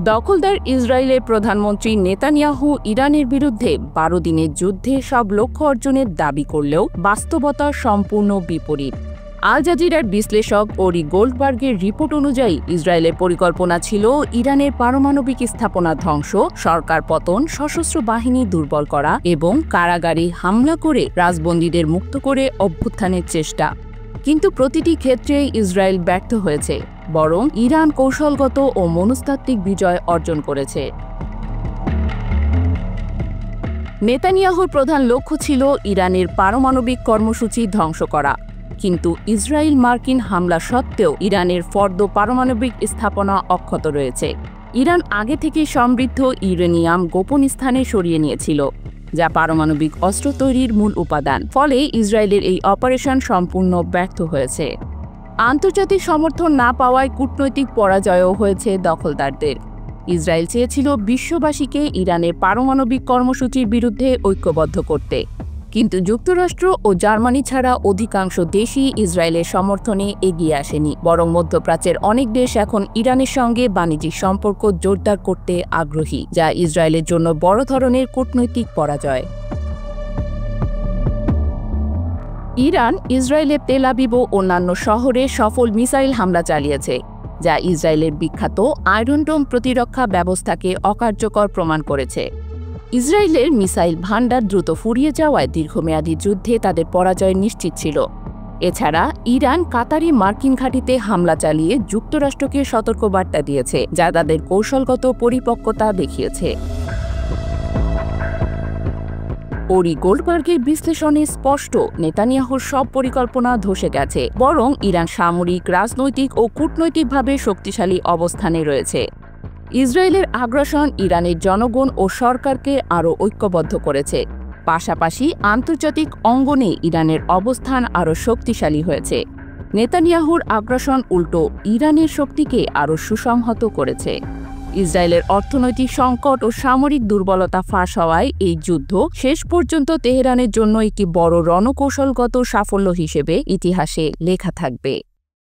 দখলদার ইসরায়েলের প্রধানমন্ত্রী নেতানিয়াহু ইরানের বিরুদ্ধে ১২ দিনের যুদ্ধে সব লক্ষ্য অর্জনের দাবি করলেও বাস্তবতা সম্পূর্ণ বিপরীত। আল জাজিরার বিশ্লেষক ওরি গোল্ডবার্গের রিপোর্ট অনুযায়ী ইসরায়েলের পরিকল্পনা ছিল ইরানের পারমাণবিক স্থাপনা ধ্বংস, সরকার পতন, সশস্ত্র বাহিনী দুর্বল করা এবং কারাগারে হামলা করে রাজবন্দীদের মুক্ত করে অভ্যুত্থানের চেষ্টা। কিন্তু প্রতিটি ক্ষেত্রেই ইসরায়েল ব্যর্থ হয়েছে, বরং ইরান কৌশলগত ও মনস্তাত্ত্বিক বিজয় অর্জন করেছে। নেতানিয়াহুর প্রধান লক্ষ্য ছিল ইরানের পারমাণবিক কর্মসূচি ধ্বংস করা, কিন্তু ইসরায়েল মার্কিন হামলা সত্ত্বেও ইরানের ফর্দ পারমাণবিক স্থাপনা অক্ষত রয়েছে। ইরান আগে থেকে সমৃদ্ধ ইউরেনিয়াম গোপন স্থানে সরিয়ে নিয়েছিল, যা পারমাণবিক অস্ত্র তৈরির মূল উপাদান। ফলে ইসরায়েলের এই অপারেশন সম্পূর্ণ ব্যর্থ হয়েছে। আন্তর্জাতিক সমর্থন না পাওয়ায় কূটনৈতিক পরাজয়ও হয়েছে দখলদারদের। ইসরায়েল চেয়েছিল বিশ্ববাসীকে ইরানের পারমাণবিক কর্মসূচির বিরুদ্ধে ঐক্যবদ্ধ করতে, কিন্তু যুক্তরাষ্ট্র ও জার্মানি ছাড়া অধিকাংশ দেশই ইসরায়েলের সমর্থনে এগিয়ে আসেনি। বরং মধ্যপ্রাচ্যের অনেক দেশ এখন ইরানের সঙ্গে বাণিজ্যিক সম্পর্ক জোরদার করতে আগ্রহী, যা ইসরায়েলের জন্য বড় ধরনের কূটনৈতিক পরাজয়। ইরান ইসরায়েলের তেল আবিব ও অন্যান্য শহরে সফল মিসাইল হামলা চালিয়েছে, যা ইসরায়েলের বিখ্যাত আয়রন ডোম প্রতিরক্ষা ব্যবস্থাকে অকার্যকর প্রমাণ করেছে। ইসরায়েলের মিসাইল ভান্ডার দ্রুত ফুরিয়ে যাওয়ায় দীর্ঘমেয়াদী যুদ্ধে তাদের পরাজয় নিশ্চিত ছিল। এছাড়া ইরান কাতারি মার্কিন ঘাঁটিতে হামলা চালিয়ে যুক্তরাষ্ট্রকে সতর্কবার্তা দিয়েছে, যা তাদের কৌশলগত পরিপক্কতা দেখিয়েছে। ওরি গোল্ডবার্গের বিশ্লেষণে স্পষ্ট, নেতানিয়াহুর সব পরিকল্পনা ধসে গেছে, বরং ইরান সামরিক, রাজনৈতিক ও কূটনৈতিকভাবে শক্তিশালী অবস্থানে রয়েছে। ইসরায়েলের আগ্রাসন ইরানের জনগণ ও সরকারকে আরও ঐক্যবদ্ধ করেছে। পাশাপাশি আন্তর্জাতিক অঙ্গনে ইরানের অবস্থান আরও শক্তিশালী হয়েছে। নেতানিয়াহুর আগ্রাসন উল্টো ইরানের শক্তিকে আরও সুসংহত করেছে। ইসরায়েলের অর্থনৈতিক সংকট ও সামরিক দুর্বলতা ফাঁস হওয়ায় এই যুদ্ধ শেষ পর্যন্ত তেহরানের জন্য একটি বড় রণকৌশলগত সাফল্য হিসেবে ইতিহাসে লেখা থাকবে।